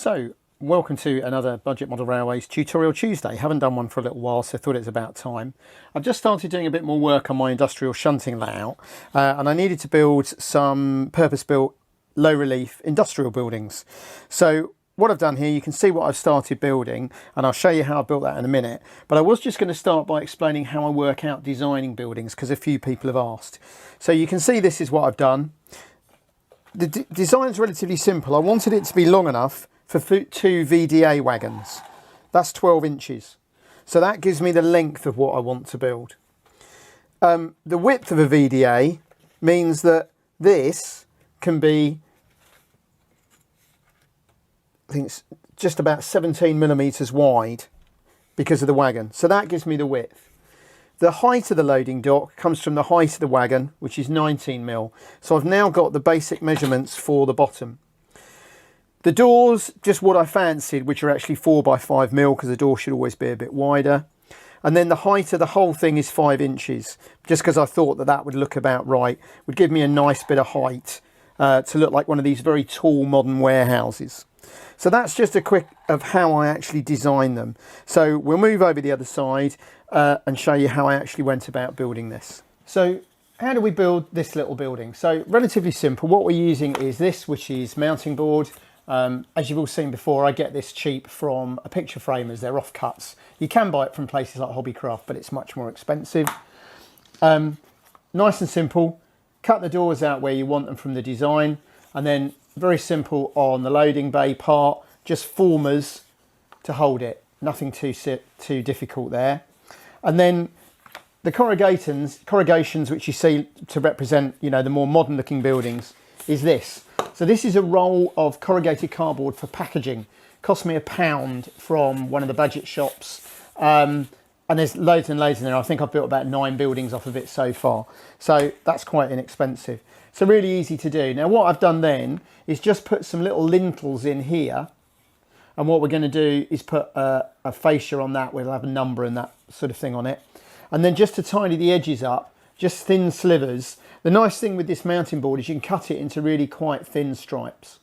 So, welcome to another Budget Model Railways Tutorial Tuesday. Haven't done one for a little while, so I thought it was about time. I've just started doing a bit more work on my industrial shunting layout, and I needed to build some purpose-built, low-relief industrial buildings. So, what I've done here, you can see what I've started building, and I'll show you how I built that in a minute. But I was just going to start by explaining how I work out designing buildings, because a few people have asked. So you can see this is what I've done. The design's relatively simple. I wanted it to be long enough for two VDA wagons. That's 12 inches. So that gives me the length of what I want to build. The width of a VDA means that this can be, I think it's just about 17 millimeters wide because of the wagon. So that gives me the width. The height of the loading dock comes from the height of the wagon, which is 19 mil. So I've now got the basic measurements for the bottom. The doors, just what I fancied, which are actually 4 by 5 mil, because the door should always be a bit wider. And then the height of the whole thing is 5 inches, just because I thought that that would look about right, would give me a nice bit of height to look like one of these very tall modern warehouses. So that's just a quick of how I actually design them. So we'll move over the other side and show you how I actually went about building this. So how do we build this little building? So relatively simple. What we're using is this, which is mounting board. As you've all seen before, I get this cheap from a picture framers. They're offcuts. You can buy it from places like Hobbycraft, but it's much more expensive. Nice and simple. Cut the doors out where you want them from the design, and then very simple on the loading bay part, just formers to hold it. Nothing too difficult there. And then the corrugations which you see to represent, you know, the more modern looking buildings, is this. So this is a roll of corrugated cardboard for packaging. Cost me £1 from one of the budget shops. And there's loads and loads in there. I think I've built about 9 buildings off of it so far. So that's quite inexpensive. So really easy to do. Now what I've done then is just put some little lintels in here. And what we're going to do is put a fascia on that. We'll have a number and that sort of thing on it. And then just to tidy the edges up, just thin slivers. The nice thing with this mounting board is you can cut it into really quite thin stripes.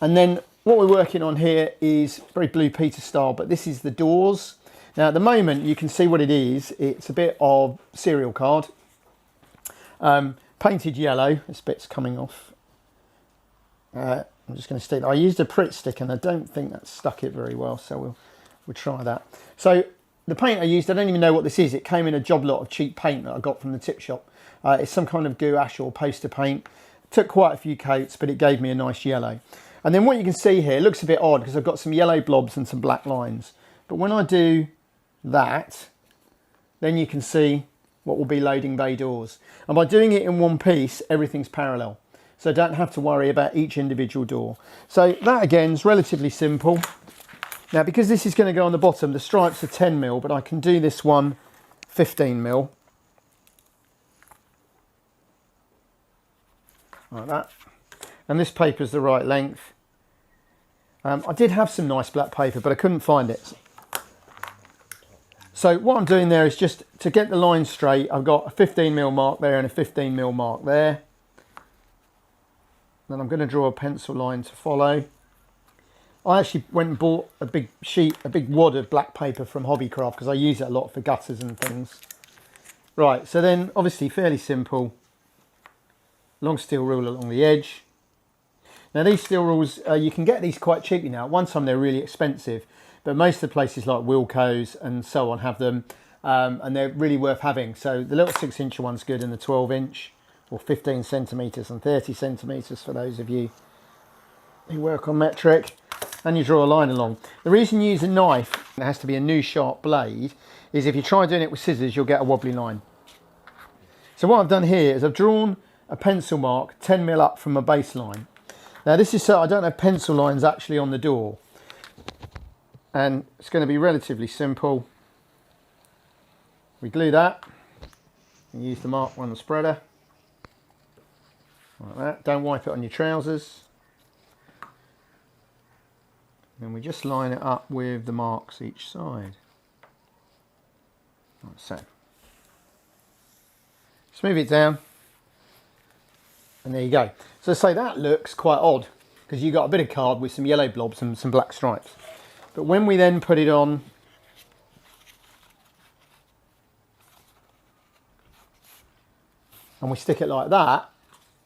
And then what we're working on here is very Blue Peter style, but this is the doors. Now at the moment you can see what it is. It's a bit of serial card, painted yellow. This bit's coming off. I'm just going to stick. I used a Pritt stick and I don't think that stuck it very well, so we'll try that. So the paint I used, I don't even know what this is. It came in a job lot of cheap paint that I got from the tip shop. It's some kind of gouache or poster paint. Took quite a few coats, but it gave me a nice yellow. And then what you can see here, it looks a bit odd because I've got some yellow blobs and some black lines. But when I do that, then you can see what will be loading bay doors. And by doing it in one piece, everything's parallel. So I don't have to worry about each individual door. So that again is relatively simple. Now because this is going to go on the bottom, the stripes are 10 mil, but I can do this one 15 mil. Like that. And this paper is the right length. I did have some nice black paper, but I couldn't find it. So what I'm doing there is just to get the line straight, I've got a 15 mil mark there and a 15 mil mark there. Then I'm going to draw a pencil line to follow. I actually went and bought a big wad of black paper from Hobbycraft because I use it a lot for gutters and things. Right, so then obviously fairly simple. Long steel rule along the edge. Now these steel rules, you can get these quite cheaply now. At one time they're really expensive, but most of the places like Wilco's and so on have them, and they're really worth having. So the little 6-inch one's good, and the 12-inch, or 15 centimeters and 30 centimeters for those of you who work on metric. And you draw a line along. The reason you use a knife, it has to be a new sharp blade, is if you try doing it with scissors, you'll get a wobbly line. So what I've done here is I've drawn a pencil mark 10 mil up from my baseline. Now this is so I don't have pencil lines actually on the door. And it's going to be relatively simple. We glue that and use the mark on the spreader. Like that. Don't wipe it on your trousers. And we just line it up with the marks each side. Like so. Smooth it down. And there you go. So say that looks quite odd. because you got a bit of card with some yellow blobs and some black stripes. But when we then put it on, and we stick it like that,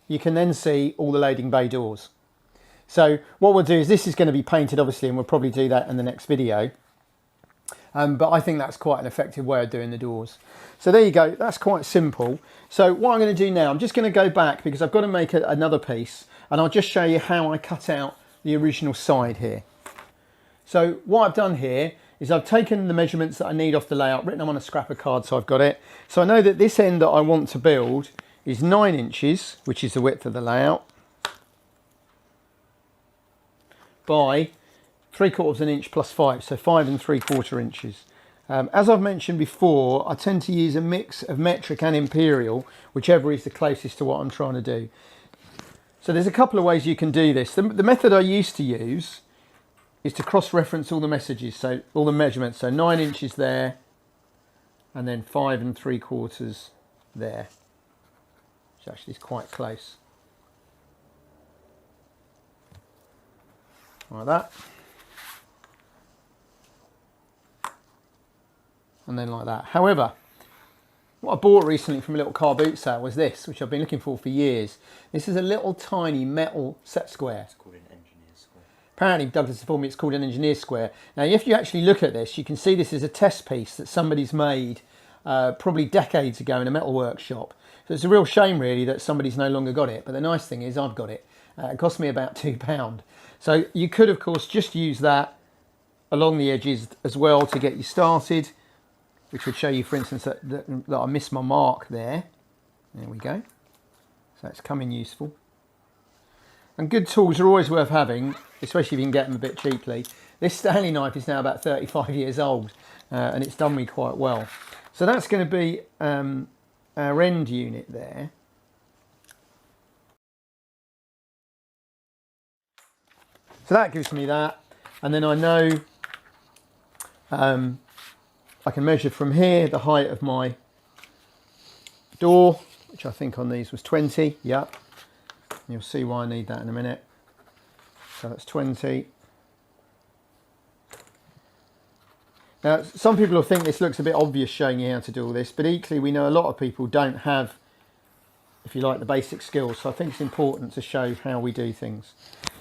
you can then see all the loading bay doors. So what we'll do is, this is going to be painted obviously, and we'll probably do that in the next video. But I think that's quite an effective way of doing the doors. So there you go, that's quite simple. So what I'm going to do now, I'm just going to go back because I've got to make another piece, and I'll just show you how I cut out the original side here. So what I've done here is I've taken the measurements that I need off the layout, written them on a scrap of card, so I've got it. So I know that this end that I want to build is 9 inches, which is the width of the layout, by 3/4 inch plus 5, so 5 3/4 inches. As I've mentioned before, I tend to use a mix of metric and imperial, whichever is the closest to what I'm trying to do. So there's a couple of ways you can do this. The method I used to use is to cross-reference all the messages, so all the measurements, so 9 inches there, and then 5 3/4 there, which actually is quite close. Like that. And then like that. However, what I bought recently from a little car boot sale was this, which I've been looking for years. This is a little tiny metal set square. It's called an engineer's square. Apparently Douglas informed me it's called an engineer's square. Now if you actually look at this, you can see this is a test piece that somebody's made probably decades ago in a metal workshop. So it's a real shame really that somebody's no longer got it, but the nice thing is I've got it. It cost me about £2. So you could of course just use that along the edges as well to get you started, which would show you, for instance, that I missed my mark there. There we go. So it's coming useful. And good tools are always worth having, especially if you can get them a bit cheaply. This Stanley knife is now about 35 years old, and it's done me quite well. So that's going to be our end unit there. So that gives me that, and then I know I can measure from here the height of my door, which I think on these was 20. Yep. You'll see why I need that in a minute. So that's 20. Now, some people will think this looks a bit obvious showing you how to do all this, but equally we know a lot of people don't have, if you like, the basic skills. So I think it's important to show how we do things.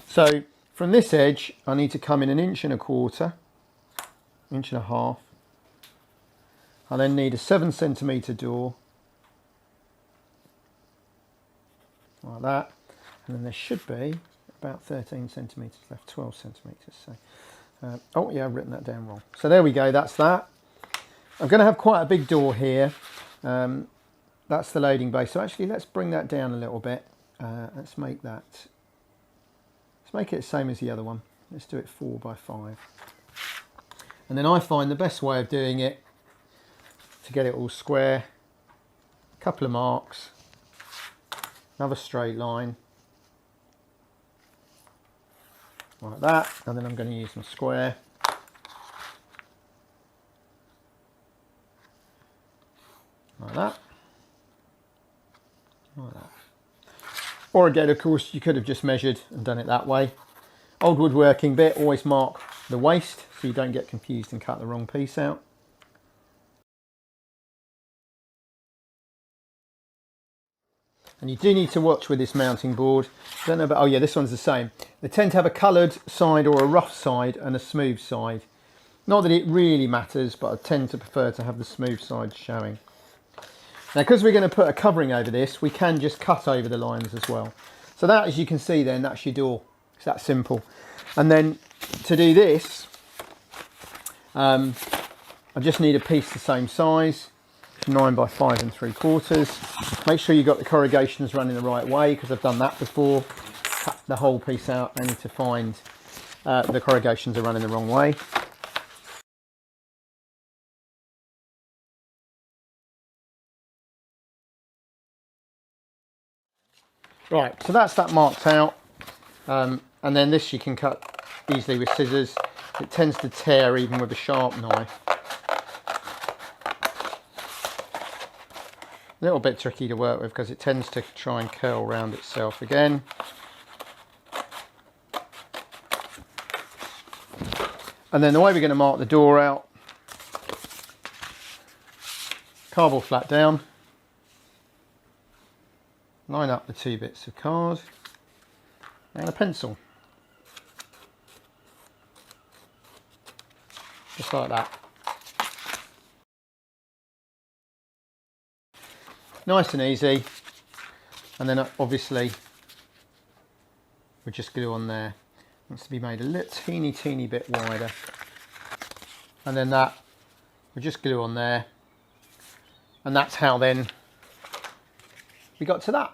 So from this edge, I need to come in 1 1/4 inch, 1.5 inches. I then need a 7 centimetre door, like that, and then there should be about 13 centimetres left, 12 centimetres. So, oh yeah, I've written that down wrong. So there we go, that's that. I'm going to have quite a big door here. That's the loading bay. So actually, let's bring that down a little bit. Let's make it the same as the other one. Let's do it 4 by 5. And then I find the best way of doing it, to get it all square, a couple of marks, another straight line, like that, and then I'm going to use my square. Like that. Like that. Or again, of course, you could have just measured and done it that way. Old woodworking bit, always mark the waste so you don't get confused and cut the wrong piece out. And you do need to watch with this mounting board. I don't know about, oh yeah, this one's the same. They tend to have a coloured side or a rough side and a smooth side. Not that it really matters, but I tend to prefer to have the smooth side showing. Now, because we're going to put a covering over this, we can just cut over the lines as well. So that, as you can see then, that's your door. It's that simple. And then to do this, I just need a piece the same size. 9 by 5 3/4. Make sure you've got the corrugations running the right way, because I've done that before. Cut the whole piece out only to find the corrugations are running the wrong way. Right, so that's that marked out, and then this you can cut easily with scissors. It tends to tear even with a sharp knife. A little bit tricky to work with because it tends to try and curl around itself again. And then the way we're going to mark the door out, cardboard flat down, line up the 2 bits of card and a pencil. Just like that. Nice and easy. And then obviously we'll just glue on there. It wants to be made a little teeny bit wider. And then that we'll just glue on there. And that's how then we got to that.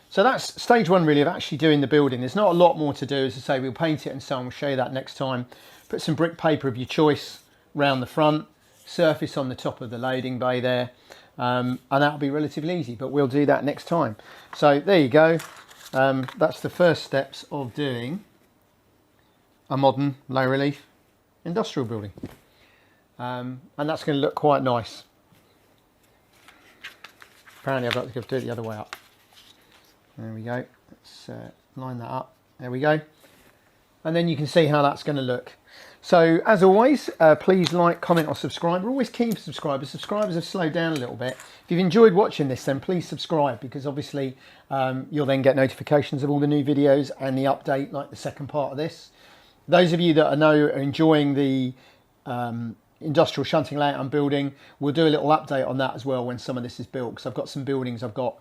So that's stage 1 really of actually doing the building. There's not a lot more to do. As I say, we'll paint it and so on. We'll show you that next time. Put some brick paper of your choice round the front, surface on the top of the loading bay there, and that'll be relatively easy, but we'll do that next time. So there you go. That's the first steps of doing a modern low relief industrial building. And that's going to look quite nice. Apparently I've got to do it the other way up. There we go. Let's line that up. There we go. And then you can see how that's going to look. So as always, please like, comment or subscribe. We're always keen for subscribers. Subscribers have slowed down a little bit. If you've enjoyed watching this, then please subscribe, because obviously you'll then get notifications of all the new videos and the update, like the second part of this. Those of you that are enjoying the industrial shunting layout I'm building, we'll do a little update on that as well when some of this is built, because I've got some buildings I've got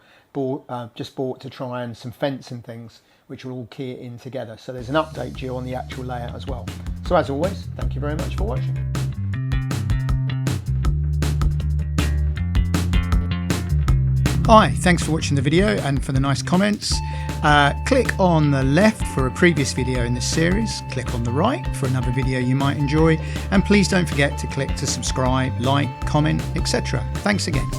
just bought to try, and some fence and things which will all key it in together. So there's an update due on the actual layout as well. So as always, thank you very much for watching. Hi, thanks for watching the video and for the nice comments. Click on the left for a previous video in this series, click on the right for another video you might enjoy, and please don't forget to click to subscribe, like, comment, etc. Thanks again.